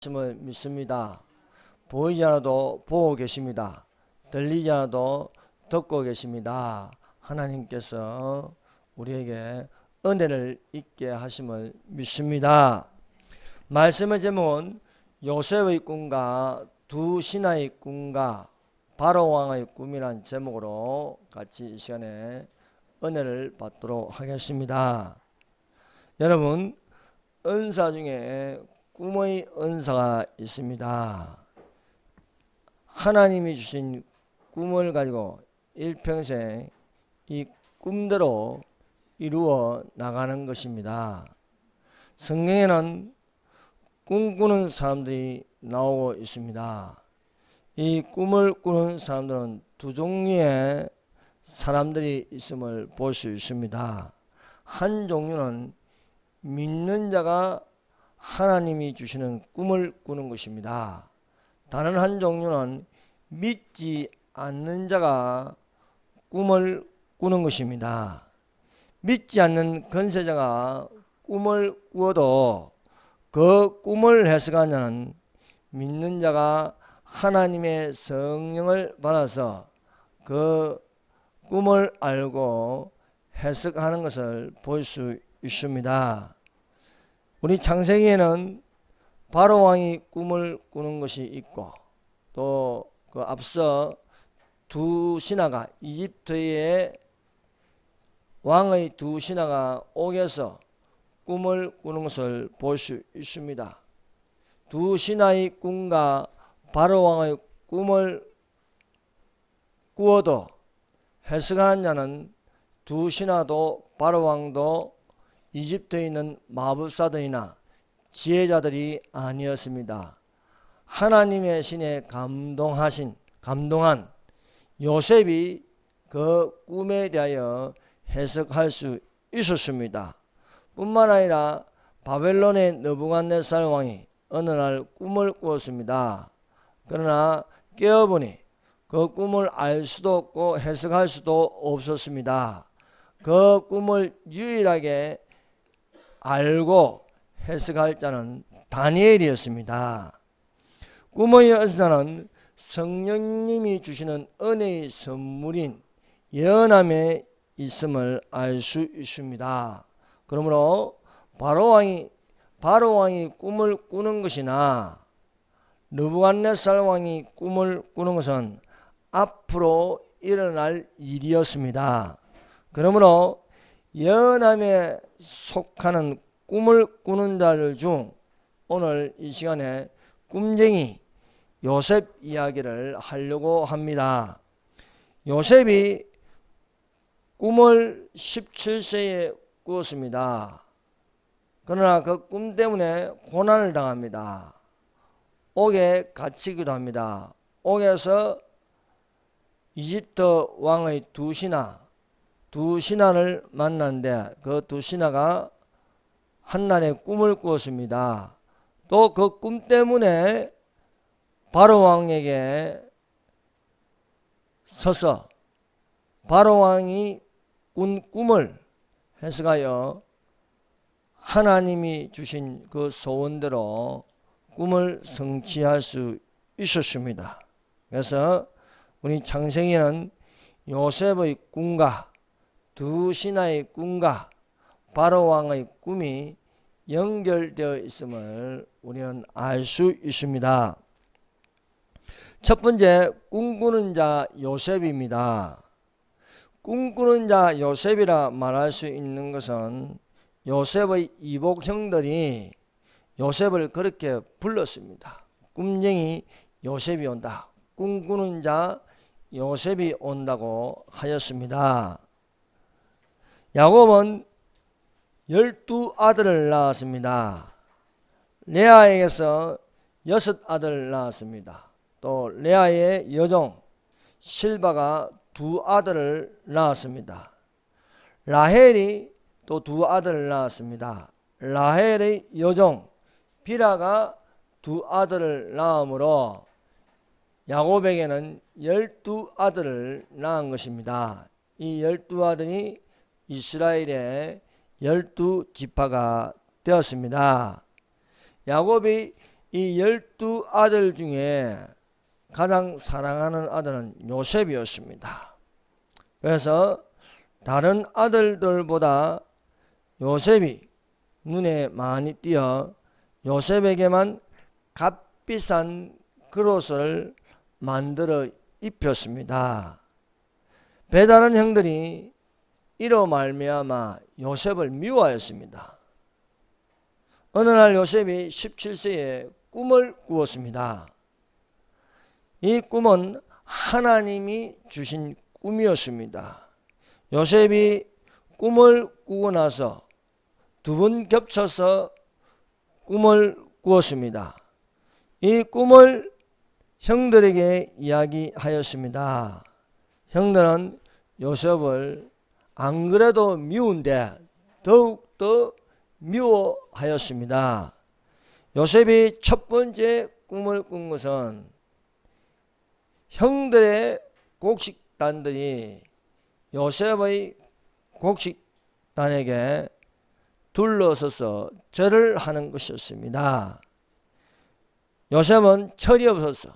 말씀을 믿습니다. 보이지 않아도 보고 계십니다. 들리지 않아도 듣고 계십니다. 하나님께서 우리에게 은혜를 있게 하심을 믿습니다. 말씀의 제목은 요셉의 꿈과 두 신하의 꿈과 바로왕의 꿈이라는 제목으로 같이 이 시간에 은혜를 받도록 하겠습니다. 여러분, 은사 중에 꿈의 은사가 있습니다. 하나님이 주신 꿈을 가지고 일평생 이 꿈대로 이루어 나가는 것입니다. 성경에는 꿈꾸는 사람들이 나오고 있습니다. 이 꿈을 꾸는 사람들은 두 종류의 사람들이 있음을 볼 수 있습니다. 한 종류는 믿는 자가 하나님이 주시는 꿈을 꾸는 것입니다. 다른 한 종류는 믿지 않는 자가 꿈을 꾸는 것입니다. 믿지 않는 건세자가 꿈을 꾸어도 그 꿈을 해석한 자는 믿는 자가 하나님의 성령을 받아서 그 꿈을 알고 해석하는 것을 볼 수 있습니다. 우리 창세기에는 바로왕이 꿈을 꾸는 것이 있고 또 그 앞서 두 신하가 이집트의 왕의 두 신하가 옥에서 꿈을 꾸는 것을 볼 수 있습니다. 두 신하의 꿈과 바로왕의 꿈을 꾸어도 해석하는 자는 두 신하도 바로왕도 이집트에 있는 마법사들이나 지혜자들이 아니었습니다. 하나님의 신에 감동한 요셉이 그 꿈에 대하여 해석할 수 있었습니다. 뿐만 아니라 바벨론의 느부갓네살 왕이 어느 날 꿈을 꾸었습니다. 그러나 깨어보니 그 꿈을 알 수도 없고 해석할 수도 없었습니다. 그 꿈을 유일하게 알고 해석할 자는 다니엘이었습니다. 꿈의 은사는 성령님이 주시는 은혜의 선물인 예언함에 있음을 알 수 있습니다. 그러므로 바로왕이 꿈을 꾸는 것이나 느부갓네살 왕이 꿈을 꾸는 것은 앞으로 일어날 일이었습니다. 그러므로 예언함에 속하는 꿈을 꾸는 자들 중 오늘 이 시간에 꿈쟁이 요셉 이야기를 하려고 합니다. 요셉이 꿈을 17세에 꾸었습니다. 그러나 그 꿈 때문에 고난을 당합니다. 옥에 갇히기도 합니다. 옥에서 이집트 왕의 두 신하를 만났는데 그 두 신하가 한날의 꿈을 꾸었습니다. 또 그 꿈 때문에 바로왕에게 서서 바로왕이 꾼 꿈을 해석하여 하나님이 주신 그 소원대로 꿈을 성취할 수 있었습니다. 그래서 우리 창세기는 요셉의 꿈과 두 신하의 꿈과 바로왕의 꿈이 연결되어 있음을 우리는 알 수 있습니다. 첫 번째, 꿈꾸는 자 요셉입니다. 꿈꾸는 자 요셉이라 말할 수 있는 것은 요셉의 이복 형들이 요셉을 그렇게 불렀습니다. 꿈쟁이 요셉이 온다. 꿈꾸는 자 요셉이 온다고 하였습니다. 야곱은 12아들을 낳았습니다. 레아에게서 6아들을 낳았습니다. 또 레아의 여종 실바가 2아들을 낳았습니다. 라헬이 또 2아들을 낳았습니다. 라헬의 여종 비라가 2아들을 낳으므로 야곱에게는 12아들을 낳은 것입니다. 이 12아들이 이스라엘의 12지파가 되었습니다. 야곱이 이 12아들 중에 가장 사랑하는 아들은 요셉이었습니다. 그래서 다른 아들들보다 요셉이 눈에 많이 띄어 요셉에게만 값비싼 그릇을 만들어 입혔습니다. 배다른 형들이 이로 말미암아 요셉을 미워하였습니다. 어느 날 요셉이 17세에 꿈을 꾸었습니다. 이 꿈은 하나님이 주신 꿈이었습니다. 요셉이 꿈을 꾸고 나서 두 번 겹쳐서 꿈을 꾸었습니다. 이 꿈을 형들에게 이야기하였습니다. 형들은 요셉을 안 그래도 미운데 더욱더 미워하였습니다. 요셉이 첫 번째 꿈을 꾼 것은 형들의 곡식단들이 요셉의 곡식단에게 둘러서서 절을 하는 것이었습니다. 요셉은 철이 없어서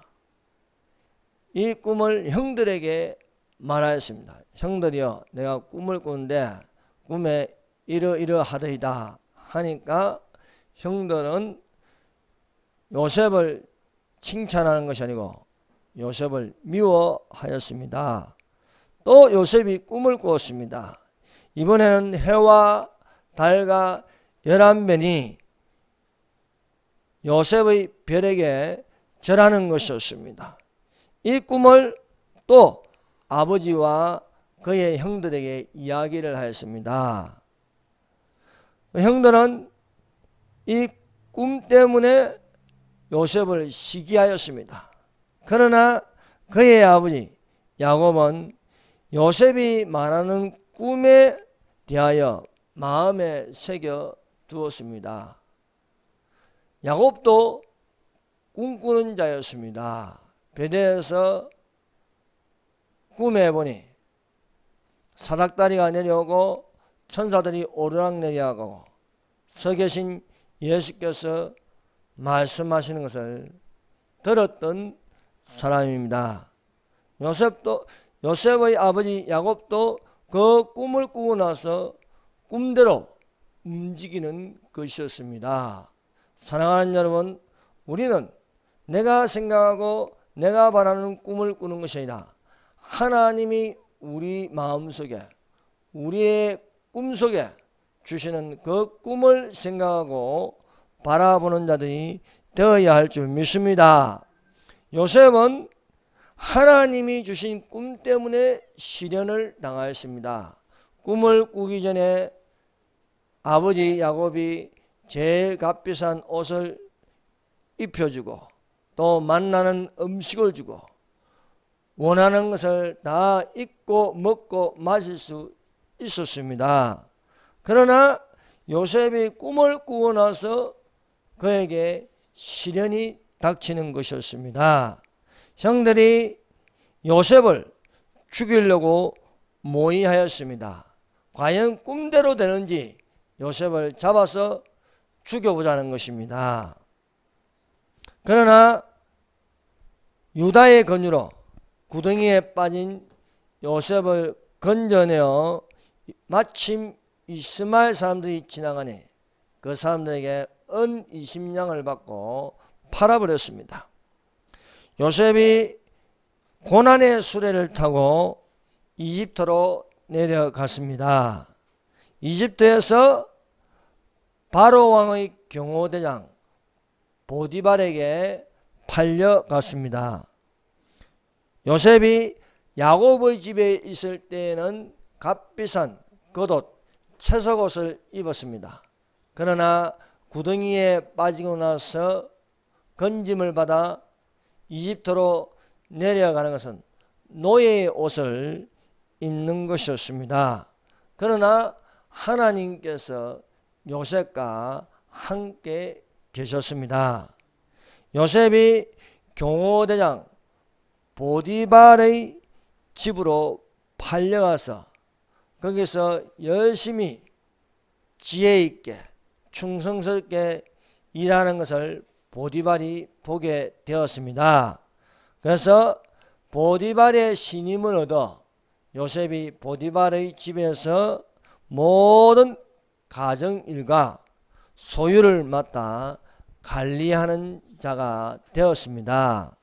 이 꿈을 형들에게 말하였습니다. 형들이여, 내가 꿈을 꾸는데 꿈에 이러이러하더이다 하니까 형들은 요셉을 칭찬하는 것이 아니고 요셉을 미워하였습니다. 또 요셉이 꿈을 꾸었습니다. 이번에는 해와 달과 11별이 요셉의 별에게 절하는 것이었습니다. 이 꿈을 또 아버지와 그의 형들에게 이야기를 하였습니다. 형들은 이 꿈 때문에 요셉을 시기하였습니다. 그러나 그의 아버지 야곱은 요셉이 말하는 꿈에 대하여 마음에 새겨 두었습니다. 야곱도 꿈꾸는 자였습니다. 베델에서 꿈에 보니 사닥다리가 내려오고 천사들이 오르락내리하고 서 계신 예수께서 말씀하시는 것을 들었던 사람입니다. 요셉의 아버지 야곱도 그 꿈을 꾸고 나서 꿈대로 움직이는 것이었습니다. 사랑하는 여러분, 우리는 내가 생각하고 내가 바라는 꿈을 꾸는 것이 아니라 하나님이 우리 마음속에 우리의 꿈속에 주시는 그 꿈을 생각하고 바라보는 자들이 되어야 할 줄 믿습니다. 요셉은 하나님이 주신 꿈 때문에 시련을 당하였습니다. 꿈을 꾸기 전에 아버지 야곱이 제일 값비싼 옷을 입혀주고 또 만나는 음식을 주고 원하는 것을 다 입고 먹고 마실 수 있었습니다. 그러나 요셉이 꿈을 꾸고 나서 그에게 시련이 닥치는 것이었습니다. 형들이 요셉을 죽이려고 모의하였습니다. 과연 꿈대로 되는지 요셉을 잡아서 죽여보자는 것입니다. 그러나 유다의 권유로 구덩이에 빠진 요셉을 건져내어 마침 이스마엘 사람들이 지나가니 그 사람들에게 은 20냥을 받고 팔아버렸습니다. 요셉이 고난의 수레를 타고 이집트로 내려갔습니다. 이집트에서 바로 왕의 경호대장 보디발에게 팔려갔습니다. 요셉이 야곱의 집에 있을 때에는 값비싼 겉옷, 채석옷을 입었습니다. 그러나 구덩이에 빠지고 나서 건짐을 받아 이집트로 내려가는 것은 노예의 옷을 입는 것이었습니다. 그러나 하나님께서 요셉과 함께 계셨습니다. 요셉이 경호대장 보디발의 집으로 팔려가서 거기서 열심히 지혜 있게 충성스럽게 일하는 것을 보디발이 보게 되었습니다. 그래서 보디발의 신임을 얻어 요셉이 보디발의 집에서 모든 가정일과 소유를 맡아 관리하는 자가 되었습니다.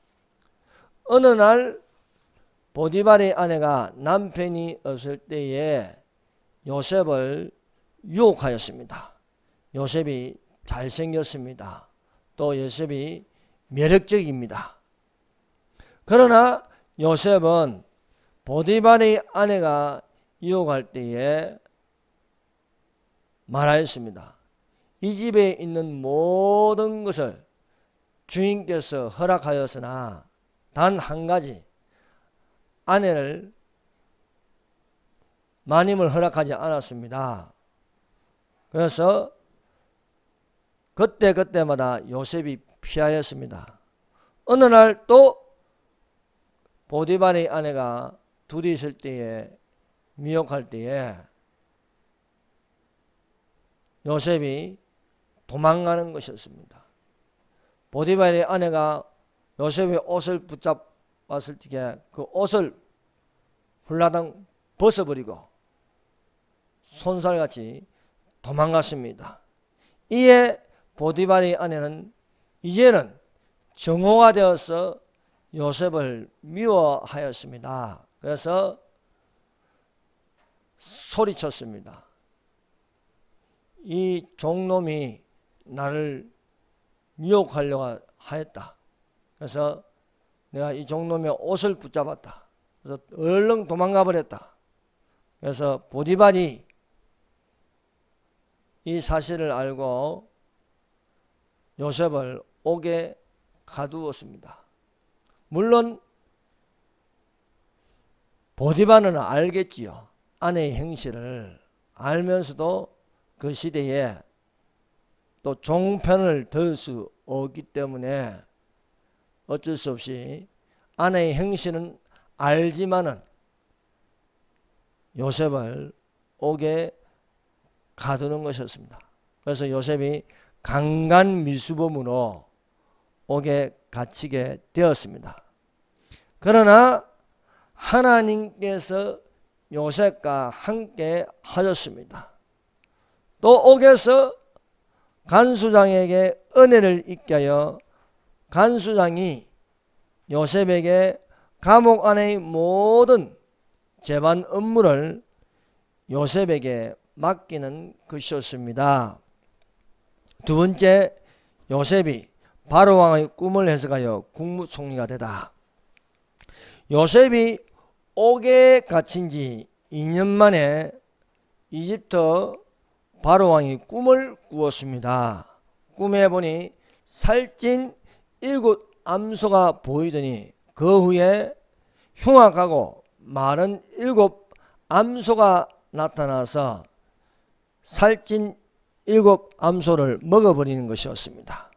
어느 날 보디발의 아내가 남편이 없을 때에 요셉을 유혹하였습니다. 요셉이 잘생겼습니다. 또 요셉이 매력적입니다. 그러나 요셉은 보디발의 아내가 유혹할 때에 말하였습니다. 이 집에 있는 모든 것을 주인께서 허락하였으나 단 한 가지 아내를 마님을 허락하지 않았습니다. 그래서 그때마다 요셉이 피하였습니다. 어느 날 또 보디발의 아내가 둘이 있을 때에 미혹할 때에 요셉이 도망가는 것이었습니다. 보디발의 아내가 요셉의 옷을 붙잡았을 때 그 옷을 훌라당 벗어버리고 손살같이 도망갔습니다. 이에 보디발의 아내는 이제는 정오가 되어서 요셉을 미워하였습니다. 그래서 소리쳤습니다. 이 종놈이 나를 미혹하려고 하였다. 그래서 내가 이 종놈의 옷을 붙잡았다. 그래서 얼른 도망가 버렸다. 그래서 보디발이 이 사실을 알고 요셉을 옥에 가두었습니다. 물론 보디발은 알겠지요. 아내의 행실을 알면서도 그 시대에 또 종편을 들 수 없기 때문에 어쩔 수 없이 아내의 행실은 알지만은 요셉을 옥에 가두는 것이었습니다. 그래서 요셉이 강간미수범으로 옥에 갇히게 되었습니다. 그러나 하나님께서 요셉과 함께 하셨습니다. 또 옥에서 간수장에게 은혜를 입게 하여 간수장이 요셉에게 감옥 안의 모든 재반 업무를 요셉에게 맡기는 것이었습니다. 두 번째, 요셉이 바로왕의 꿈을 해석하여 국무총리가 되다. 요셉이 옥에 갇힌 지 2년 만에 이집트 바로왕이 꿈을 꾸었습니다. 꿈에 보니 살찐 7 암소가 보이더니 그 후에 흉악하고 마른 7 암소가 나타나서 살찐 7 암소를 먹어버리는 것이었습니다.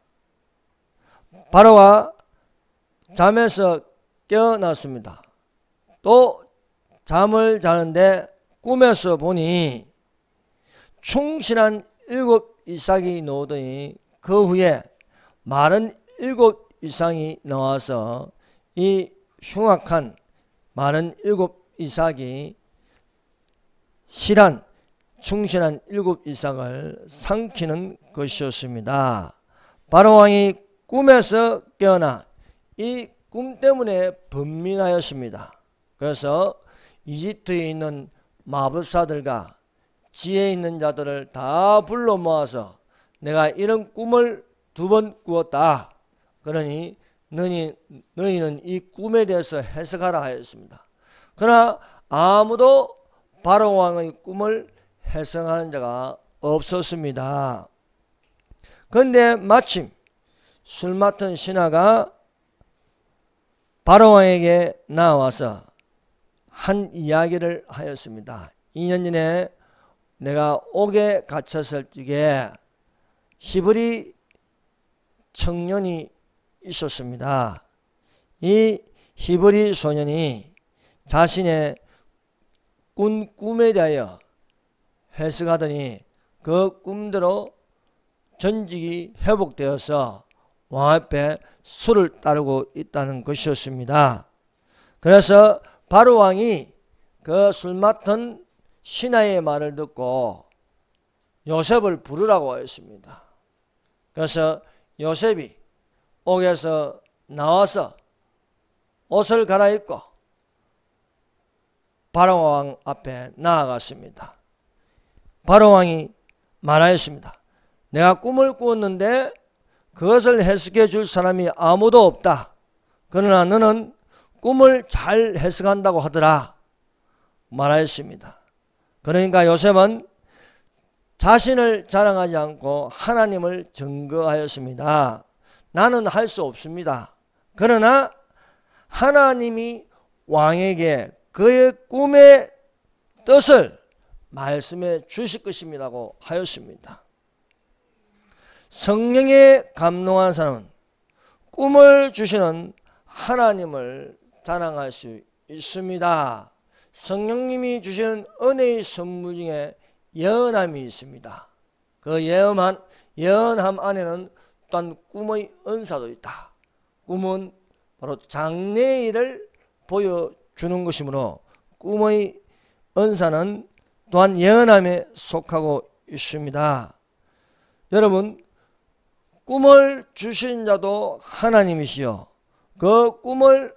바로가 잠에서 깨어났습니다. 또 잠을 자는데 꿈에서 보니 충실한 7 이삭이 나오더니 그 후에 마른 7 이삭이 나와서 이 흉악한 마른 7 이삭이 실한 충실한 7 이삭을 삼키는 것이었습니다. 바로왕이 꿈에서 깨어나 이 꿈 때문에 번민하였습니다. 그래서 이집트에 있는 마법사들과 지혜 있는 자들을 다 불러 모아서 내가 이런 꿈을 2번 꾸었다. 그러니 너희는 이 꿈에 대해서 해석하라 하였습니다. 그러나 아무도 바로왕의 꿈을 해석하는 자가 없었습니다. 그런데 마침 술 맡은 신하가 바로왕에게 나와서 한 이야기를 하였습니다. 2년 전에 내가 옥에 갇혔을 적에 히브리 청년이 있었습니다. 이 히브리 소년이 자신의 꾼 꿈에 대하여 해석하더니 그 꿈대로 전직이 회복되어서 왕 앞에 수를 따르고 있다는 것이었습니다. 그래서 바로 왕이 그 술 맡은 신하의 말을 듣고 요셉을 부르라고 했습니다. 그래서 요셉이 옥에서 나와서 옷을 갈아입고 바로왕 앞에 나아갔습니다. 바로왕이 말하였습니다. 내가 꿈을 꾸었는데 그것을 해석해 줄 사람이 아무도 없다. 그러나 너는 꿈을 잘 해석한다고 하더라 말하였습니다. 그러니까 요셉은 자신을 자랑하지 않고 하나님을 증거하였습니다. 나는 할 수 없습니다. 그러나 하나님이 왕에게 그의 꿈의 뜻을 말씀해 주실 것입니다고 하였습니다. 성령에 감동한 사람은 꿈을 주시는 하나님을 자랑할 수 있습니다. 성령님이 주시는 은혜의 선물 중에 예언함이 있습니다. 그 예언함 안에는 또한 꿈의 은사도 있다. 꿈은 바로 장래의 일을 보여주는 것이므로 꿈의 은사는 또한 예언함에 속하고 있습니다. 여러분, 꿈을 주신 자도 하나님이시요 그 꿈을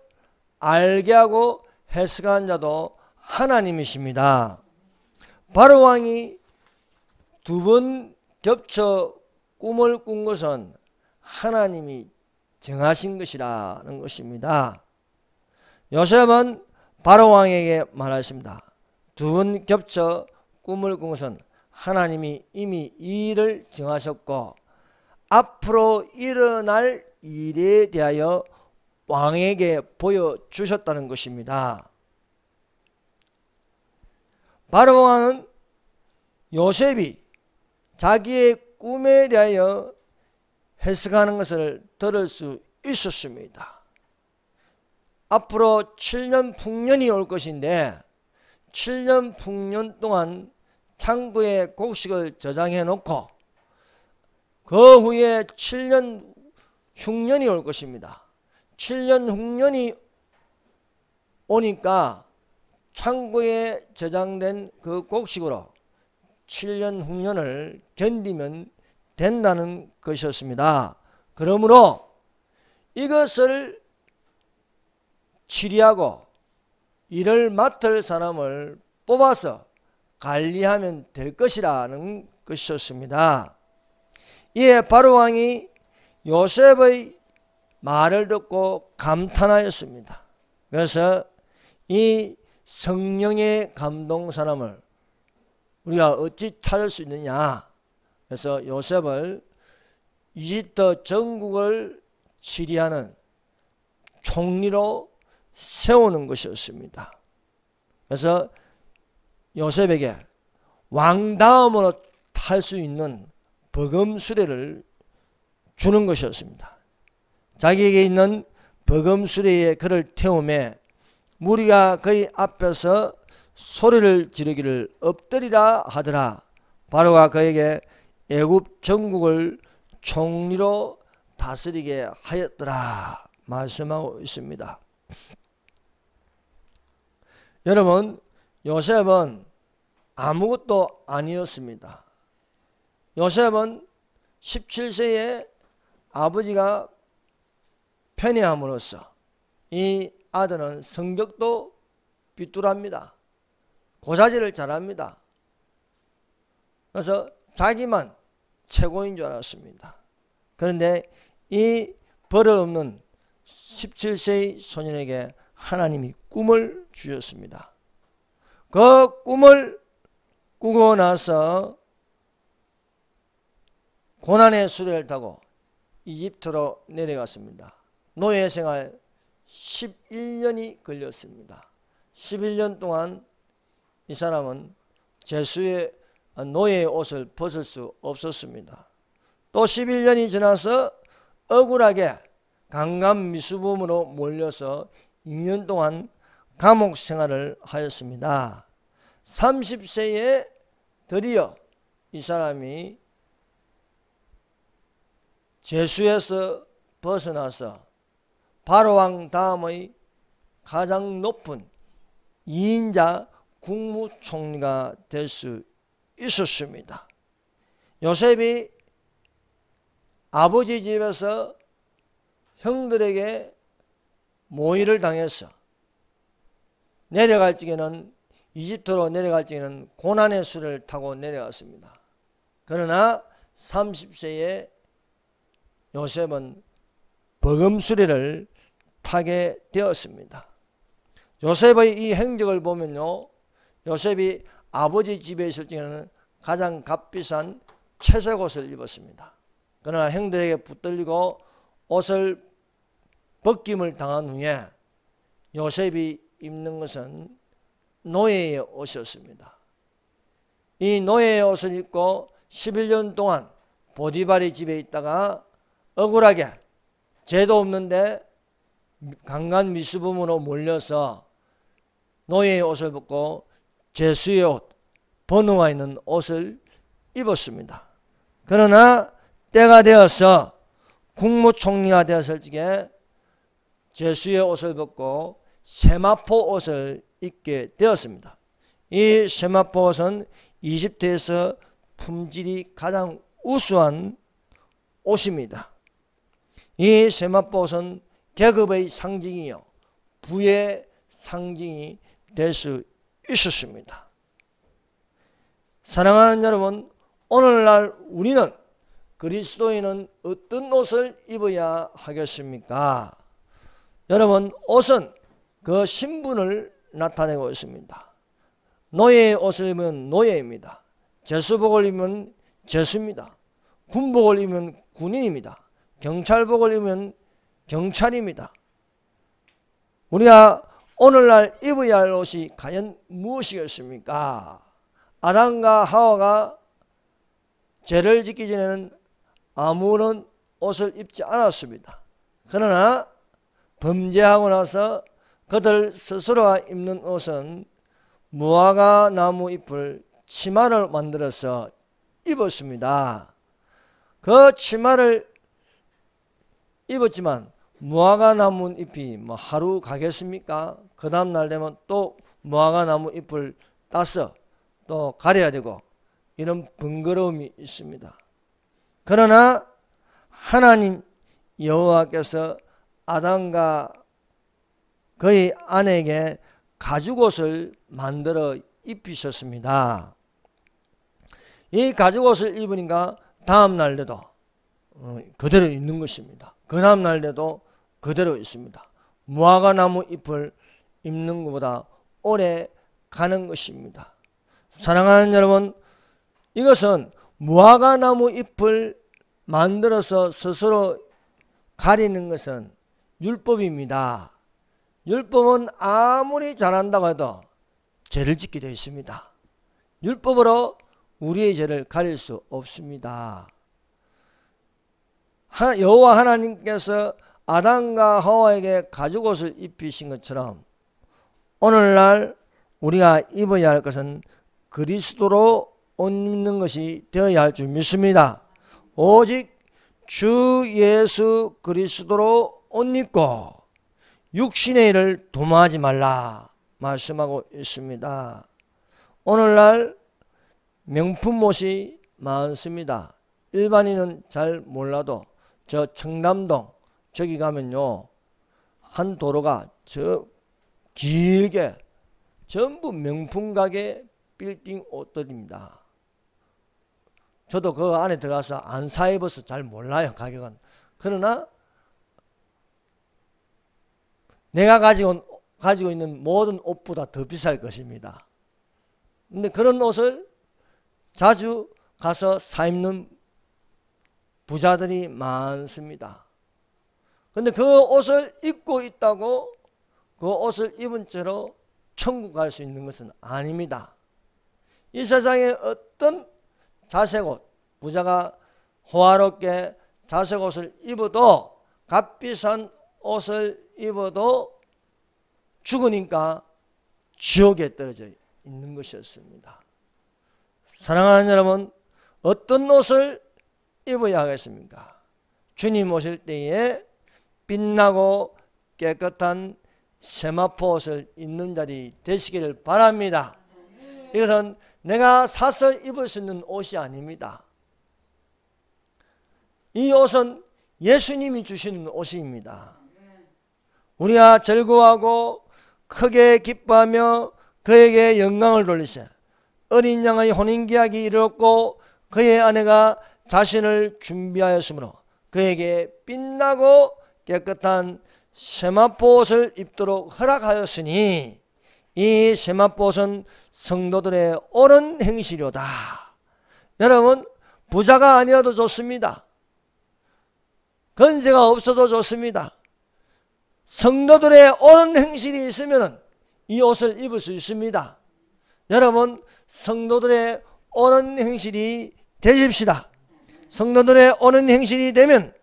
알게 하고 해석한 자도 하나님이십니다. 바로왕이 두 번 겹쳐 꿈을 꾼 것은 하나님이 정하신 것이라는 것입니다. 요셉은 바로왕에게 말하였습니다. 두 번 겹쳐 꿈을 꾼 것은 하나님이 이미 이 일을 정하셨고 앞으로 일어날 일에 대하여 왕에게 보여주셨다는 것입니다. 바로왕은 요셉이 자기의 꿈에 대하여 해석하는 것을 들을 수 있었습니다. 앞으로 7년 풍년이 올 것인데 7년 풍년 동안 창고에 곡식을 저장해 놓고 그 후에 7년 흉년이 올 것입니다. 7년 흉년이 오니까 창고에 저장된 그 곡식으로 7년 흉년을 견디면 된다는 것이었습니다. 그러므로 이것을 치리하고 일을 맡을 사람을 뽑아서 관리하면 될 것이라는 것이었습니다. 이에 바로왕이 요셉의 말을 듣고 감탄하였습니다. 그래서 이 성령의 감동 사람을 우리가 어찌 찾을 수 있느냐. 그래서 요셉을 이집트 전국을 치리하는 총리로 세우는 것이었습니다. 그래서 요셉에게 왕 다음으로 탈 수 있는 버금 수레를 주는 것이었습니다. 자기에게 있는 버금 수레에 그를 태우매 무리가 그의 앞에서 소리를 지르기를 엎드리라 하더라. 바로가 그에게 애굽 전국을 총리로 다스리게 하였더라 말씀하고 있습니다. 여러분, 요셉은 아무것도 아니었습니다. 요셉은 17세에 아버지가 편애함으로써 이 아들은 성격도 삐뚤합니다. 고자질을 잘합니다. 그래서 자기만 최고인 줄 알았습니다. 그런데 이 버릇없는 17세의 소년에게 하나님이 꿈을 주셨습니다. 그 꿈을 꾸고 나서 고난의 수레를 타고 이집트로 내려갔습니다. 노예 생활 11년이 걸렸습니다. 11년 동안 이 사람은 제수의 노예의 옷을 벗을 수 없었습니다. 또 11년이 지나서 억울하게 강간미수범으로 몰려서 2년 동안 감옥 생활을 하였습니다. 30세에 드디어 이 사람이 제수에서 벗어나서 바로왕 다음의 가장 높은 2인자 국무총리가 될 수 있었습니다. 요셉이 아버지 집에서 형들에게 모의를 당해서 내려갈 적에는 이집트로 내려갈 적에는 고난의 수를 타고 내려갔습니다. 그러나 30세에 요셉은 버금수리를 타게 되었습니다. 요셉의 이 행적을 보면요, 요셉이 아버지 집에 있을 적에는 가장 값비싼 채색 옷을 입었습니다. 그러나 형들에게 붙들리고 옷을 벗김을 당한 후에 요셉이 입는 것은 노예의 옷이었습니다. 이 노예의 옷을 입고 11년 동안 보디발의 집에 있다가 억울하게 죄도 없는데 강간 미수범으로 몰려서 노예의 옷을 벗고 제수의 옷, 번호가 있는 옷을 입었습니다. 그러나 때가 되어서 국무총리가 되었을 적에 제수의 옷을 벗고 세마포 옷을 입게 되었습니다. 이 세마포 옷은 이집트에서 품질이 가장 우수한 옷입니다. 이 세마포 옷은 계급의 상징이요, 부의 상징이 될 수 있었습니다. 사랑하는 여러분, 오늘날 우리는 그리스도인은 어떤 옷을 입어야 하겠습니까? 여러분, 옷은 그 신분을 나타내고 있습니다. 노예의 옷을 입으면 노예입니다. 제수복을 입으면 제수입니다. 군복을 입으면 군인입니다. 경찰복을 입으면 경찰입니다. 우리가 오늘날 입어야 할 옷이 과연 무엇이겠습니까? 아담과 하와가 죄를 짓기 전에는 아무런 옷을 입지 않았습니다. 그러나 범죄하고 나서 그들 스스로가 입는 옷은 무화과 나무 잎을 치마를 만들어서 입었습니다. 그 치마를 입었지만 무화과 나무 잎이 하루 가겠습니까? 그 다음날 되면 또 무화과 나무 잎을 따서 또 가려야 되고 이런 번거로움이 있습니다. 그러나 하나님 여호와께서 아담과 그의 아내에게 가죽옷을 만들어 입히셨습니다. 이 가죽옷을 입으니까 다음 날에도 그대로 있는 것입니다. 그 다음 날에도 그대로 있습니다. 무화과 나무 잎을 입는 것보다 오래 가는 것입니다. 사랑하는 여러분, 이것은 무화과 나무 잎을 만들어서 스스로 가리는 것은 율법입니다. 율법은 아무리 잘한다고 해도 죄를 짓게 되어 있습니다. 율법으로 우리의 죄를 가릴 수 없습니다. 여호와 하나님께서 아담과 하와에게 가죽옷을 입히신 것처럼 오늘날 우리가 입어야 할 것은 그리스도로 옷 입는 것이 되어야 할 줄 믿습니다. 오직 주 예수 그리스도로 옷 입고 육신의 일을 도모하지 말라 말씀하고 있습니다. 오늘날 명품 옷이 많습니다. 일반인은 잘 몰라도 저 청담동 저기 가면요, 한 도로가 저 길게 전부 명품 가게 빌딩 옷들입니다. 저도 그 안에 들어가서 안 사입어서 잘 몰라요, 가격은. 그러나 내가 가지고 있는 모든 옷보다 더 비쌀 것입니다. 근데 그런 옷을 자주 가서 사입는 부자들이 많습니다. 근데 그 옷을 입고 있다고 그 옷을 입은 채로 천국 갈 수 있는 것은 아닙니다. 이 세상에 어떤 자색옷, 부자가 호화롭게 자색옷을 입어도, 값비싼 옷을 입어도 죽으니까 지옥에 떨어져 있는 것이었습니다. 사랑하는 여러분, 어떤 옷을 입어야 하겠습니까? 주님 오실 때에 빛나고 깨끗한 세마포 옷을 입는 자리 되시기를 바랍니다. 이것은 내가 사서 입을 수 있는 옷이 아닙니다. 이 옷은 예수님이 주시는 옷입니다. 우리가 즐거워하고 크게 기뻐하며 그에게 영광을 돌리세. 어린 양의 혼인계약이 이르렀고 그의 아내가 자신을 준비하였으므로 그에게 빛나고 깨끗한 세마포 옷을 입도록 허락하였으니 이 세마포 옷은 성도들의 옳은 행실이로다. 여러분, 부자가 아니어도 좋습니다. 건세가 없어도 좋습니다. 성도들의 옳은 행실이 있으면 이 옷을 입을 수 있습니다. 여러분, 성도들의 옳은 행실이 되십시다. 성도들의 옳은 행실이 되면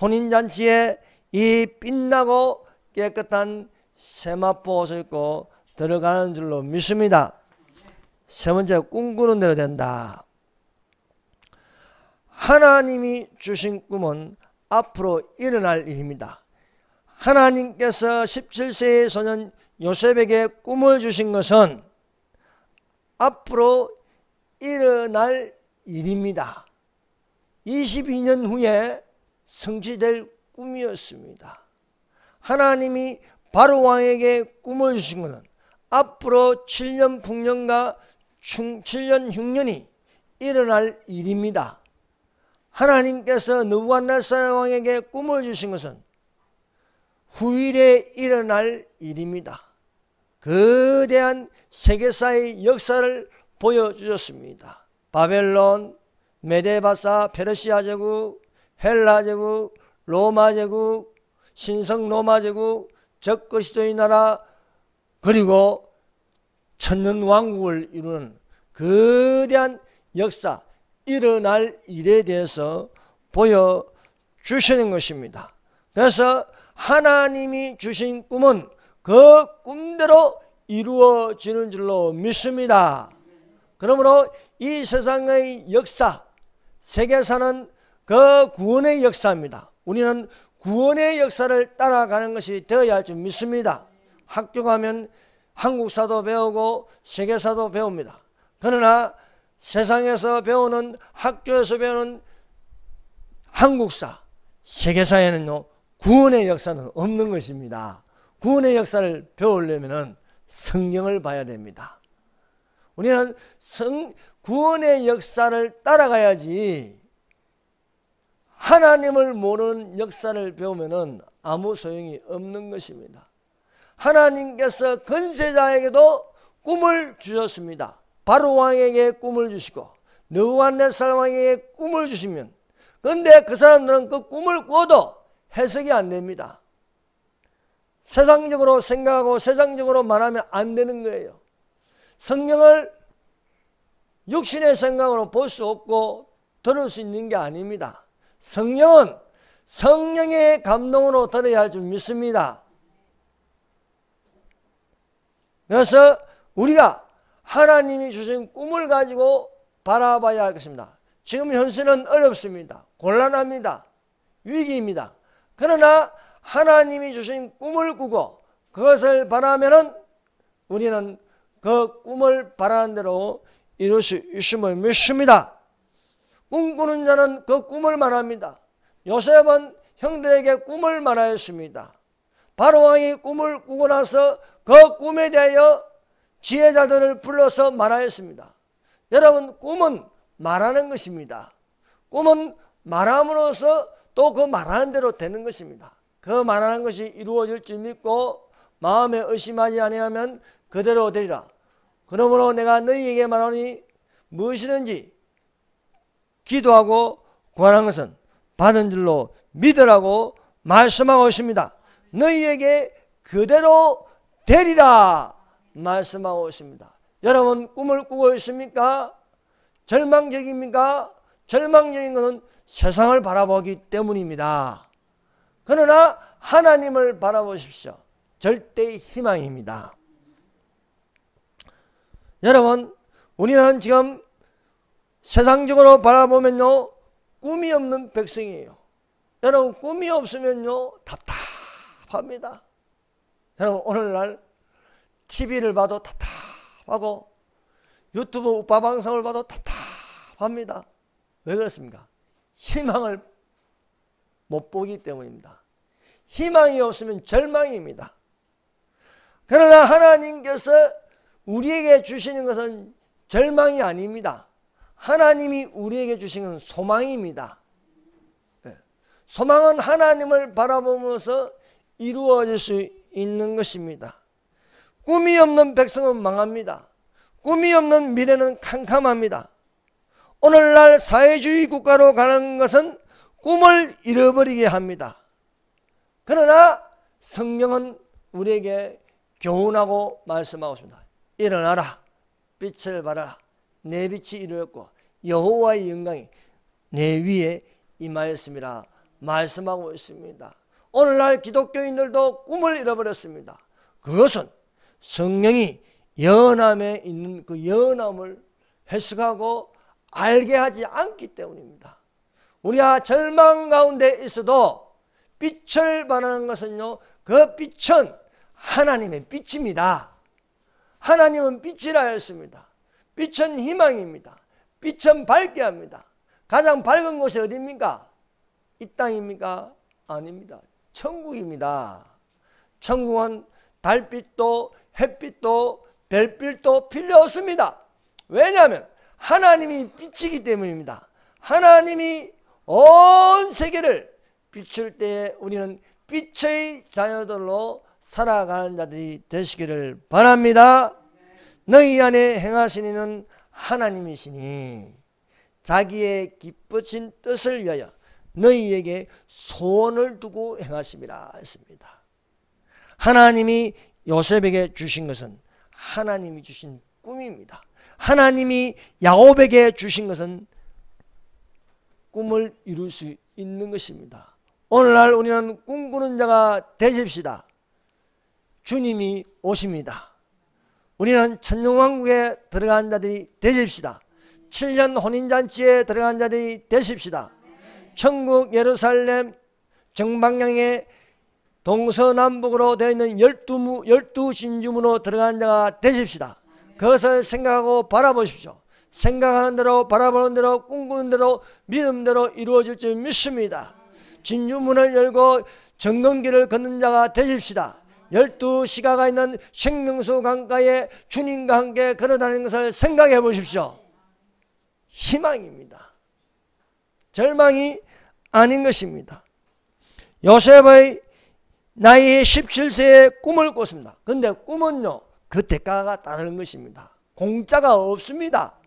혼인잔치에 이 빛나고 깨끗한 세마포 옷을 입고 들어가는 줄로 믿습니다. 세 번째, 꿈꾸는 대로 된다. 하나님이 주신 꿈은 앞으로 일어날 일입니다. 하나님께서 17세의 소년 요셉에게 꿈을 주신 것은 앞으로 일어날 일입니다. 22년 후에 성취될 꿈이었습니다. 하나님이 바로 왕에게 꿈을 주신 것은 앞으로 7년 풍년과 7년 흉년이 일어날 일입니다. 하나님께서 느부갓네살 왕에게 꿈을 주신 것은 후일에 일어날 일입니다. 거대한 세계사의 역사를 보여주셨습니다. 바벨론, 메데바사, 페르시아 제국, 헬라 제국, 로마 제국, 신성 로마 제국, 적그리스도의 나라, 그리고 천년 왕국을 이루는 거대한 역사, 일어날 일에 대해서 보여주시는 것입니다. 그래서 하나님이 주신 꿈은 그 꿈대로 이루어지는 줄로 믿습니다. 그러므로 이 세상의 역사, 세계사는 그 구원의 역사입니다. 우리는 구원의 역사를 따라가는 것이 되어야 할 줄 믿습니다. 학교 가면 한국사도 배우고 세계사도 배웁니다. 그러나 세상에서 배우는, 학교에서 배우는 한국사, 세계사에는요, 구원의 역사는 없는 것입니다. 구원의 역사를 배우려면 성경을 봐야 됩니다. 우리는 구원의 역사를 따라가야지 하나님을 모르는 역사를 배우면 아무 소용이 없는 것입니다. 하나님께서 건세자에게도 꿈을 주셨습니다. 바로 왕에게 꿈을 주시고 느부갓네살 왕에게 꿈을 주시면, 그런데 그 사람들은 그 꿈을 꾸어도 해석이 안 됩니다. 세상적으로 생각하고 세상적으로 말하면 안 되는 거예요. 성경을 육신의 생각으로 볼 수 없고 들을 수 있는 게 아닙니다. 성령은 성령의 감동으로 들어야 할 줄 믿습니다. 그래서 우리가 하나님이 주신 꿈을 가지고 바라봐야 할 것입니다. 지금 현실은 어렵습니다. 곤란합니다. 위기입니다. 그러나 하나님이 주신 꿈을 꾸고 그것을 바라면은 우리는 그 꿈을 바라는 대로 이룰 수 있음을 믿습니다. 꿈꾸는 자는 그 꿈을 말합니다. 요셉은 형들에게 꿈을 말하였습니다. 바로 왕이 꿈을 꾸고 나서 그 꿈에 대하여 지혜자들을 불러서 말하였습니다. 여러분, 꿈은 말하는 것입니다. 꿈은 말함으로써 또 그 말하는 대로 되는 것입니다. 그 말하는 것이 이루어질 줄 믿고 마음에 의심하지 아니하면 그대로 되리라. 그러므로 내가 너희에게 말하니 무엇이든지 기도하고 구하는 것은 받은 줄로 믿으라고 말씀하고 있습니다. 너희에게 그대로 되리라 말씀하고 있습니다. 여러분, 꿈을 꾸고 있습니까? 절망적입니까? 절망적인 것은 세상을 바라보기 때문입니다. 그러나 하나님을 바라보십시오. 절대 희망입니다. 여러분, 우리는 지금 세상적으로 바라보면요, 꿈이 없는 백성이에요. 여러분 꿈이 없으면요 답답합니다. 여러분 오늘날 TV를 봐도 답답하고 유튜브 우파 방송을 봐도 답답합니다. 왜 그렇습니까? 희망을 못 보기 때문입니다. 희망이 없으면 절망입니다. 그러나 하나님께서 우리에게 주시는 것은 절망이 아닙니다. 하나님이 우리에게 주신 건 소망입니다. 소망은 하나님을 바라보면서 이루어질 수 있는 것입니다. 꿈이 없는 백성은 망합니다. 꿈이 없는 미래는 캄캄합니다. 오늘날 사회주의 국가로 가는 것은 꿈을 잃어버리게 합니다. 그러나 성경은 우리에게 교훈하고 말씀하고 있습니다. 일어나라, 빛을 발하라. 내 빛이 이루었고 여호와의 영광이 내 위에 임하였음이라 말씀하고 있습니다. 오늘날 기독교인들도 꿈을 잃어버렸습니다. 그것은 성령이 연함에 있는 그 연함을 해석하고 알게 하지 않기 때문입니다. 우리가 절망 가운데 있어도 빛을 발하는 것은요, 그 빛은 하나님의 빛입니다. 하나님은 빛이라 했습니다. 빛은 희망입니다. 빛은 밝게 합니다. 가장 밝은 곳이 어디입니까? 이 땅입니까? 아닙니다. 천국입니다. 천국은 달빛도 햇빛도 별빛도 필요 없습니다. 왜냐하면 하나님이 빛이기 때문입니다. 하나님이 온 세계를 비출 때에 우리는 빛의 자녀들로 살아가는 자들이 되시기를 바랍니다. 너희 안에 행하신 이는 하나님이시니 자기의 기쁘신 뜻을 위하여 너희에게 소원을 두고 행하심이라 했습니다. 하나님이 요셉에게 주신 것은 하나님이 주신 꿈입니다. 하나님이 야곱에게 주신 것은 꿈을 이룰 수 있는 것입니다. 오늘날 우리는 꿈꾸는 자가 되십시다. 주님이 오십니다. 우리는 천년왕국에 들어간 자들이 되십시다. 7년 혼인잔치에 들어간 자들이 되십시다. 천국 예루살렘 정방향에 동서남북으로 되어 있는 12 진주문으로 들어간 자가 되십시다. 그것을 생각하고 바라보십시오. 생각하는 대로 바라보는 대로 꿈꾸는 대로 믿음대로 이루어질 줄 믿습니다. 진주문을 열고 정금길을 걷는 자가 되십시다. 12시가가 있는 생명수 강가에 주님과 함께 걸어다니는 것을 생각해 보십시오. 희망입니다. 절망이 아닌 것입니다. 요셉의 나이 17세에 꿈을 꿨습니다. 그런데 꿈은요, 그 대가가 따르는 것입니다. 공짜가 없습니다.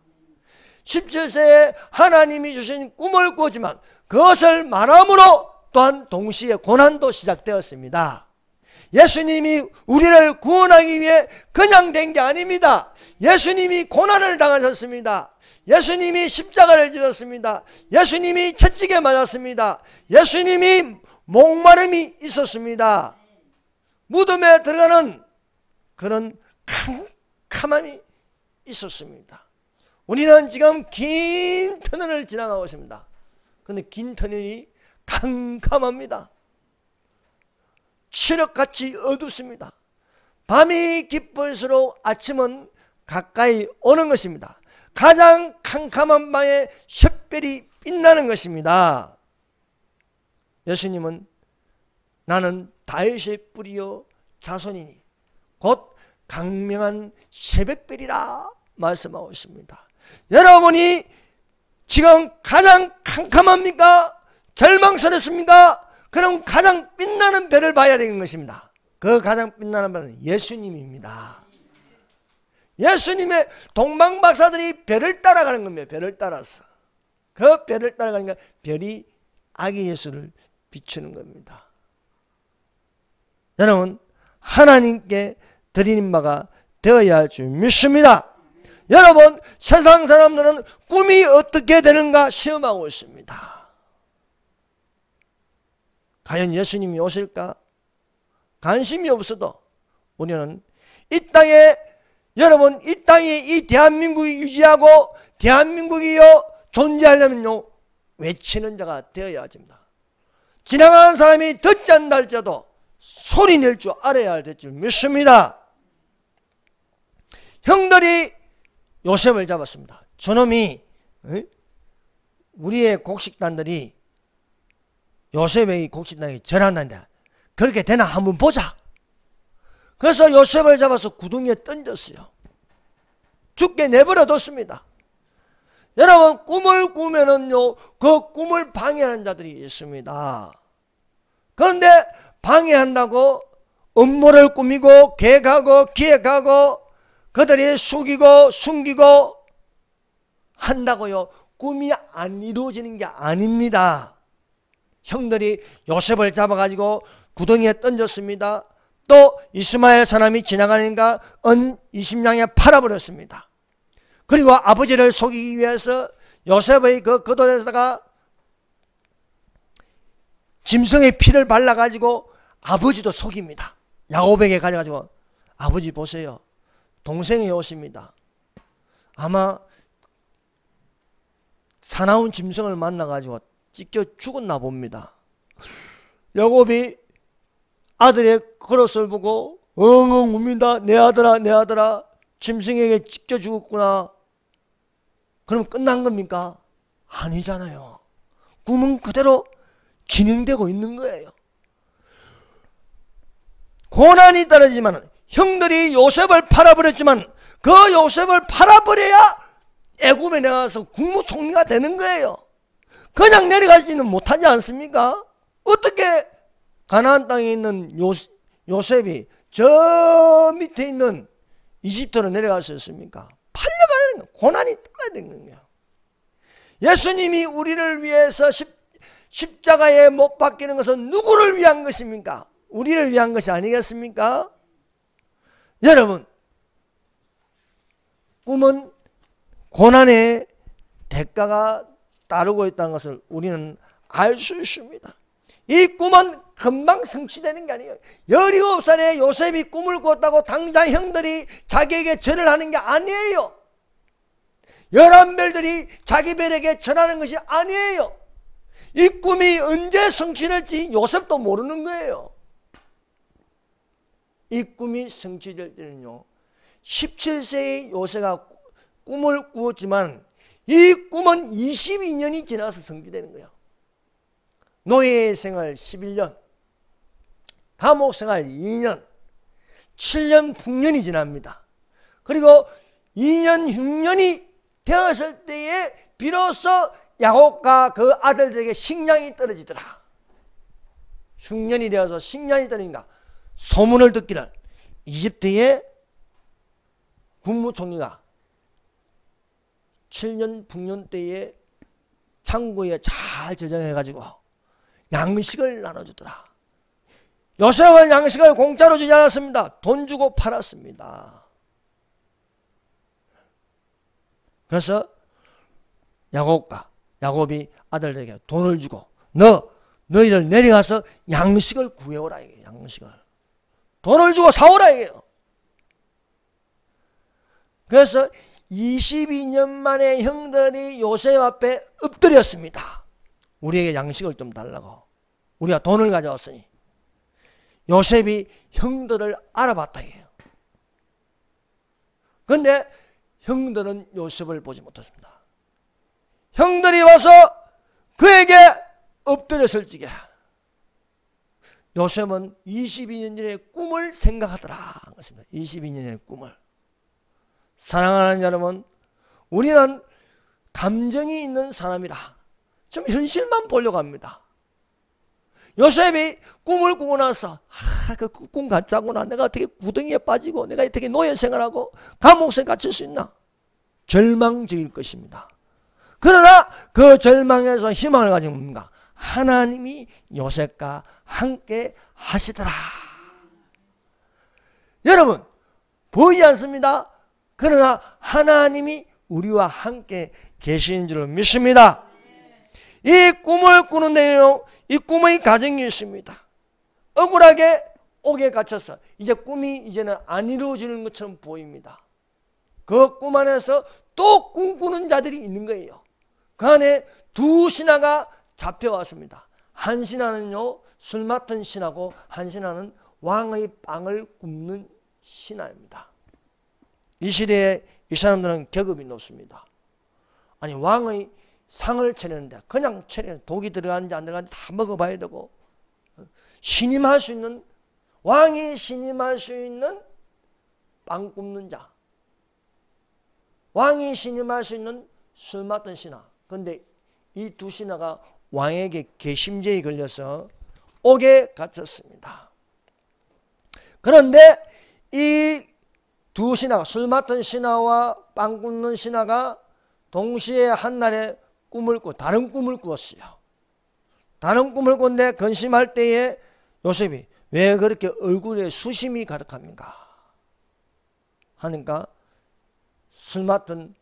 17세에 하나님이 주신 꿈을 꿨지만 그것을 말함으로 또한 동시에 고난도 시작되었습니다. 예수님이 우리를 구원하기 위해 그냥 된 게 아닙니다. 예수님이 고난을 당하셨습니다. 예수님이 십자가를 지었습니다. 예수님이 채찍에 맞았습니다. 예수님이 목마름이 있었습니다. 무덤에 들어가는 그런 캄캄함이 있었습니다. 우리는 지금 긴 터널을 지나가고 있습니다. 그런데 긴 터널이 캄캄합니다. 칠흑같이 어둡습니다. 밤이 깊을수록 아침은 가까이 오는 것입니다. 가장 캄캄한 밤에 샛별이 빛나는 것입니다. 예수님은 나는 다윗의 뿌리요 자손이니 곧 강명한 새벽별이라 말씀하고 있습니다. 여러분이 지금 가장 캄캄합니까? 절망스럽습니까? 그럼 가장 빛나는 별을 봐야 되는 것입니다. 그 가장 빛나는 별은 예수님입니다. 예수님의 동방박사들이 별을 따라가는 겁니다. 별을 따라서. 그 별을 따라가니까 별이 아기 예수를 비추는 겁니다. 여러분, 하나님께 드리는 바가 되어야 할 줄 믿습니다. 여러분, 세상 사람들은 꿈이 어떻게 되는가 시험하고 있습니다. 과연 예수님이 오실까? 관심이 없어도 우리는 이 땅에, 여러분, 이 땅에 이 대한민국이 유지하고 대한민국이요 존재하려면요 외치는 자가 되어야 합니다. 지나가는 사람이 듣지 않는다 할지라도 소리 낼 줄 알아야 될 줄 믿습니다. 형들이 요셉을 잡았습니다. 저놈이 우리의 곡식단들이 요셉의 곡식단에게 절한다는데 그렇게 되나 한번 보자. 그래서 요셉을 잡아서 구덩이에 던졌어요. 죽게 내버려 뒀습니다. 여러분, 꿈을 꾸면은요, 그 꿈을 방해하는 자들이 있습니다. 그런데 방해한다고 음모를 꾸미고 계획하고 기획하고 그들이 숙이고 숨기고 한다고요, 꿈이 안 이루어지는 게 아닙니다. 형들이 요셉을 잡아가지고 구덩이에 던졌습니다. 또 이스마엘 사람이 지나가니까 은 20냥에 팔아버렸습니다. 그리고 아버지를 속이기 위해서 요셉의 그 겉옷에다가 짐승의 피를 발라가지고 아버지도 속입니다. 야곱에게 가져가지고, 아버지 보세요, 동생이 오십니다. 아마 사나운 짐승을 만나가지고 찢겨 죽었나 봅니다. 야곱이 아들의 겉옷을 보고 엉엉 웁니다. 내 아들아, 내 아들아, 짐승에게 찢겨 죽었구나. 그럼 끝난 겁니까? 아니잖아요. 꿈은 그대로 진행되고 있는 거예요. 고난이 떨어지지만, 형들이 요셉을 팔아버렸지만 그 요셉을 팔아버려야 애굽에 내가서 국무총리가 되는 거예요. 그냥 내려가지는 못하지 않습니까? 어떻게 가나안 땅에 있는 요셉이 저 밑에 있는 이집트로 내려갔었습니까? 팔려가야 되는 거예요. 고난이 떠야 되는 거예요. 예수님이 우리를 위해서 십자가에 못 박히는 것은 누구를 위한 것입니까? 우리를 위한 것이 아니겠습니까? 여러분, 꿈은 고난의 대가가 따르고 있다는 것을 우리는 알 수 있습니다. 이 꿈은 금방 성취되는 게 아니에요. 17살에 요셉이 꿈을 꿨다고 당장 형들이 자기에게 절을 하는 게 아니에요. 11별들이 자기 별에게 절하는 것이 아니에요. 이 꿈이 언제 성취될지 요셉도 모르는 거예요. 이 꿈이 성취될 때는요, 17세의 요셉가 꿈을 꾸었지만 이 꿈은 22년이 지나서 성취되는 거예요. 노예 생활 11년, 감옥 생활 2년, 7년, 9년이 지납니다. 그리고 2년, 6년이 되었을 때에 비로소 야곱과 그 아들들에게 식량이 떨어지더라. 6년이 되어서 식량이 떨어진다. 소문을 듣기를 이집트의 국무총리가 7년, 9년 때에 창고에 잘 저장해가지고 양식을 나눠주더라. 요셉은 양식을 공짜로 주지 않았습니다. 돈 주고 팔았습니다. 그래서 야곱이 아들에게 돈을 주고 너희들 내려가서 양식을 구해오라 이게요. 양식을 돈을 주고 사오라 이게요. 그래서 22년 만에 형들이 요셉 앞에 엎드렸습니다. 우리에게 양식을 좀 달라고. 우리가 돈을 가져왔으니. 요셉이 형들을 알아봤다 이게요. 그런데 형들은 요셉을 보지 못했습니다. 형들이 와서 그에게 엎드렸을 적에 요셉은 22년 전의 꿈을 생각하더라. 22년의 꿈을. 사랑하는 여러분, 우리는 감정이 있는 사람이라 좀 현실만 보려고 합니다. 요셉이 꿈을 꾸고 나서 그 꿈 가짜구나. 내가 어떻게 구덩이에 빠지고 내가 어떻게 노예 생활하고 감옥에 갇힐 수 있나. 절망적일 것입니다. 그러나 그 절망에서 희망을 가지고 뭔가 하나님이 요셉과 함께 하시더라. 여러분, 보이지 않습니다. 그러나 하나님이 우리와 함께 계시는 줄 믿습니다. 이 꿈을 꾸는 데에는 이 꿈의 과정이 있습니다. 억울하게 옥에 갇혀서 이제 꿈이 이제는 안 이루어지는 것처럼 보입니다. 그 꿈 안에서 또 꿈꾸는 자들이 있는 거예요. 그 안에 두 신하가 잡혀왔습니다. 한 신하는요 술 맡은 신하고 한 신하는 왕의 빵을 굽는 신하입니다. 이 시대에 이 사람들은 계급이 높습니다. 아니 왕의 상을 차리는데 그냥 차리는 독이 들어가는지 안 들어가는지 다 먹어봐야 되고 신임할 수 있는 왕이 신임할 수 있는 빵 굽는 자, 왕이 신임할 수 있는 술 맡은 신하. 그런데 이 두 신하가 왕에게 괘씸죄에 걸려서 옥에 갇혔습니다. 그런데 이 두 신하가 술 맡은 신하와 빵 굽는 신하가 동시에 한날에 꿈을 꾸고 다른 꿈을 꾸었어요. 다른 꿈을 꿨는데 근심할 때에 요셉이 왜 그렇게 얼굴에 수심이 가득합니까? 하니까 술 맡은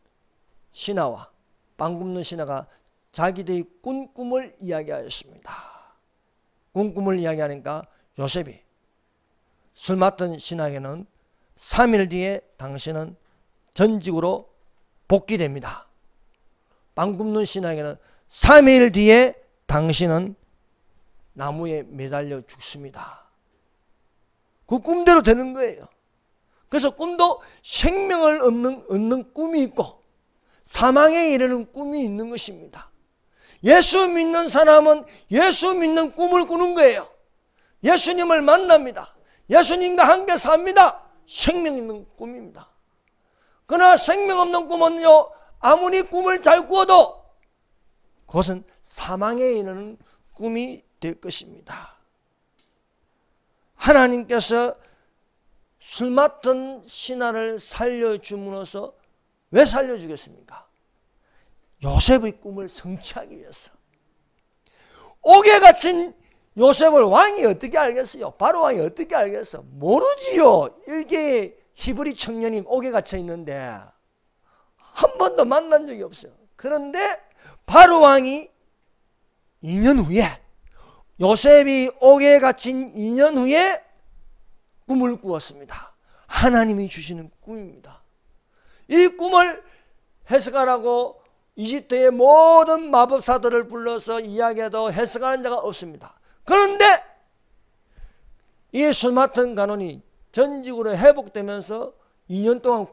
신하와 빵 굽는 신하가 자기들이 꾼 꿈을 이야기하였습니다. 꾼 꿈을 이야기하니까 요셉이 술 맡은 신하에게는 3일 뒤에 당신은 전직으로 복귀됩니다. 빵 굽는 신하에게는 3일 뒤에 당신은 나무에 매달려 죽습니다. 그 꿈대로 되는 거예요. 그래서 꿈도 생명을 얻는 꿈이 있고 사망에 이르는 꿈이 있는 것입니다. 예수 믿는 사람은 예수 믿는 꿈을 꾸는 거예요. 예수님을 만납니다. 예수님과 함께 삽니다. 생명 있는 꿈입니다. 그러나 생명 없는 꿈은요 아무리 꿈을 잘 꾸어도 그것은 사망에 이르는 꿈이 될 것입니다. 하나님께서 술 맡은 신하를 살려줌으로써 왜 살려주겠습니까? 요셉의 꿈을 성취하기 위해서. 옥에 갇힌 요셉을 왕이 어떻게 알겠어요? 바로 왕이 어떻게 알겠어? 모르지요. 일개의 히브리 청년이 옥에 갇혀 있는데 한 번도 만난 적이 없어요. 그런데 바로 왕이 2년 후에 요셉이 옥에 갇힌 2년 후에 꿈을 꾸었습니다. 하나님이 주시는 꿈입니다. 이 꿈을 해석하라고 이집트의 모든 마법사들을 불러서 이야기해도 해석하는 자가 없습니다. 그런데 이 술 맡은 간원이 전직으로 회복되면서 2년 동안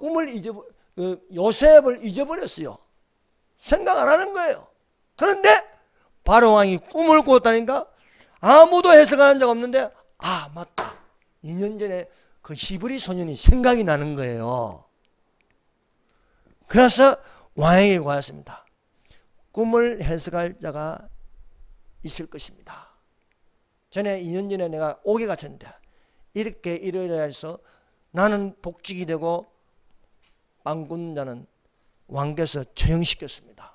요셉을 잊어버렸어요. 생각 안 하는 거예요. 그런데 바로 왕이 꿈을 꾸었다니까 아무도 해석하는 자가 없는데 아 맞다. 2년 전에 그 히브리 소년이 생각이 나는 거예요. 그래서 왕에게 구하였습니다. 꿈을 해석할 자가 있을 것입니다. 전에 2년 전에 내가 옥에 갇혔는데 이렇게 이러이러 해서 나는 복직이 되고 빵 굽는 자는 왕께서 처형시켰습니다.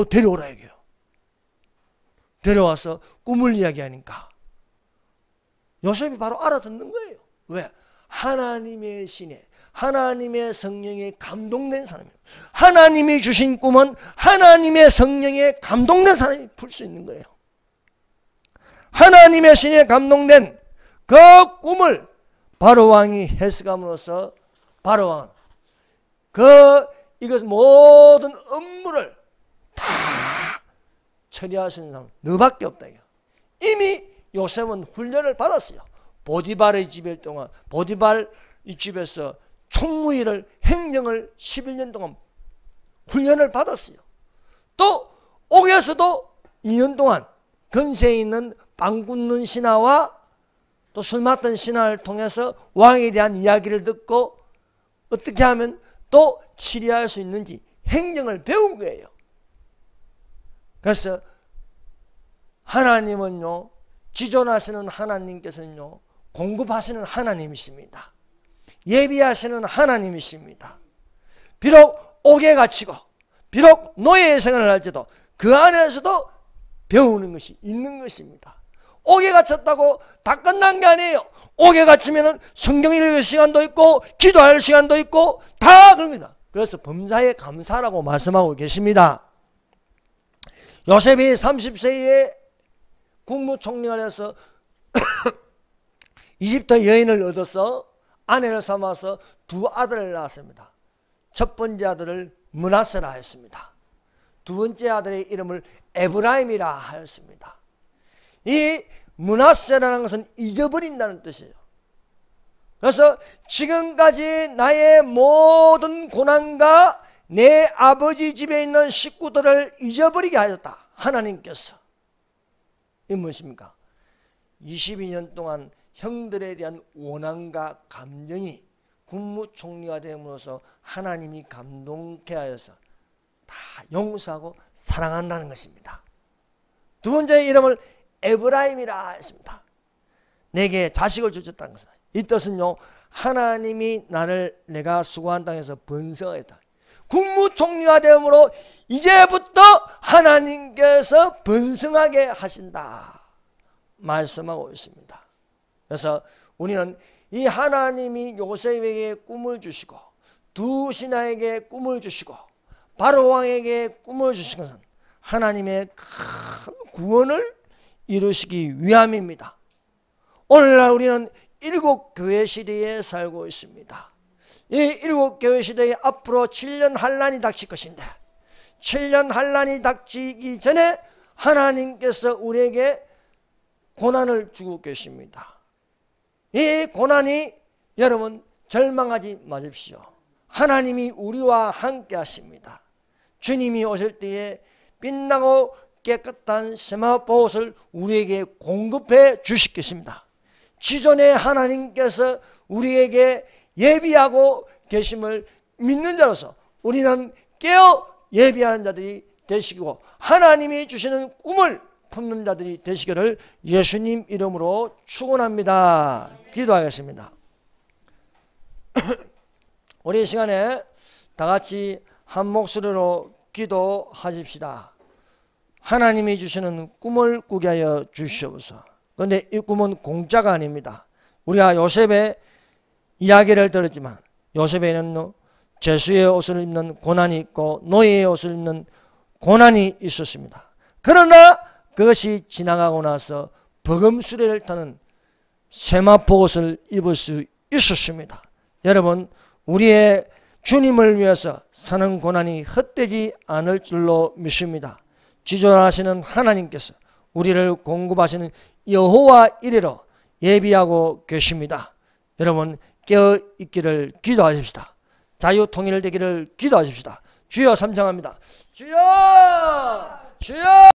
데려오라 얘기해요. 데려와서 꿈을 이야기하니까 요셉이 바로 알아듣는 거예요. 왜? 하나님의 신에 하나님의 성령에 감동된 사람이에요. 하나님이 주신 꿈은 하나님의 성령에 감동된 사람이 풀 수 있는 거예요. 하나님의 신에 감동된 그 꿈을 바로 왕이 해석함으로써 바로 왕은 이것 모든 업무를 다 처리할 수 있는 사람은 너밖에 없다. 이미 요셉은 훈련을 받았어요. 보디발의 집일 동안 보디발 이 집에서 총무일을 행정을 11년 동안 훈련을 받았어요. 또 옥에서도 2년 동안 근세에 있는 빵 굽는 신하와 또 술 맡은 신하를 통해서 왕에 대한 이야기를 듣고 어떻게 하면 또 치료할 수 있는지 행정을 배운 거예요. 그래서 하나님은요, 지존하시는 하나님께서는요, 공급하시는 하나님이십니다. 예비하시는 하나님이십니다. 비록 옥에 갇히고 비록 노예의 생활을 할지도 그 안에서도 배우는 것이 있는 것입니다. 옥에 갇혔다고 다 끝난 게 아니에요. 옥에 갇히면 성경 읽을 시간도 있고 기도할 시간도 있고 다 그런 겁니다. 그래서 범사에 감사라고 말씀하고 계십니다. 요셉이 30세에 국무총리를 해서 이집트 여인을 얻어서 아내를 삼아서 두 아들을 낳았습니다. 첫 번째 아들을 므낫세라 했습니다. 두 번째 아들의 이름을 에브라임이라 하였습니다. 이 므낫세라는 것은 잊어버린다는 뜻이에요. 그래서 지금까지 나의 모든 고난과 내 아버지 집에 있는 식구들을 잊어버리게 하셨다. 하나님께서. 이게 무엇입니까? 22년 동안 형들에 대한 원한과 감정이 국무총리가 됨으로써 하나님이 감동케 하여서 다 용서하고 사랑한다는 것입니다. 두 번째 이름을 에브라임이라 했습니다. 내게 자식을 주셨다는 것입니다. 이 뜻은요, 하나님이 나를 내가 수고한 땅에서 번성하겠다. 국무총리가 되므로 이제부터 하나님께서 번성하게 하신다 말씀하고 있습니다. 그래서 우리는 이 하나님이 요셉에게 꿈을 주시고 두 신하에게 꿈을 주시고 바로 왕에게 꿈을 주신 것은 하나님의 큰 구원을 이루시기 위함입니다. 오늘날 우리는 7교회 시대에 살고 있습니다. 이 7교회 시대에 앞으로 7년 환란이 닥칠 것인데 7년 환란이 닥치기 전에 하나님께서 우리에게 고난을 주고 계십니다. 이 고난이 여러분 절망하지 마십시오. 하나님이 우리와 함께 하십니다. 주님이 오실 때에 빛나고 깨끗한 세마포옷을 우리에게 공급해 주실 것입니다. 기존에 하나님께서 우리에게 예비하고 계심을 믿는 자로서 우리는 깨어 예비하는 자들이 되시고 하나님이 주시는 꿈을 품는 자들이 되시기를 예수님 이름으로 축원합니다. 기도하겠습니다. 우리 시간에 다 같이 한 목소리로 기도하십시다. 하나님이 주시는 꿈을 꾸게 하여 주시옵소서. 그런데 이 꿈은 공짜가 아닙니다. 우리가 요셉의 이야기를 들었지만 요셉에는 죄수의 옷을 입는 고난이 있고 노예의 옷을 입는 고난이 있었습니다. 그러나 그것이 지나가고 나서 버금수레를 타는 세마포옷을 입을 수 있었습니다. 여러분, 우리의 주님을 위해서 사는 고난이 헛되지 않을 줄로 믿습니다. 지존하시는 하나님께서 우리를 공급하시는 여호와 이레로 예비하고 계십니다. 여러분 깨어있기를 기도하십시다. 자유통일 되기를 기도하십시다. 주여 삼창합니다. 주여! 주여!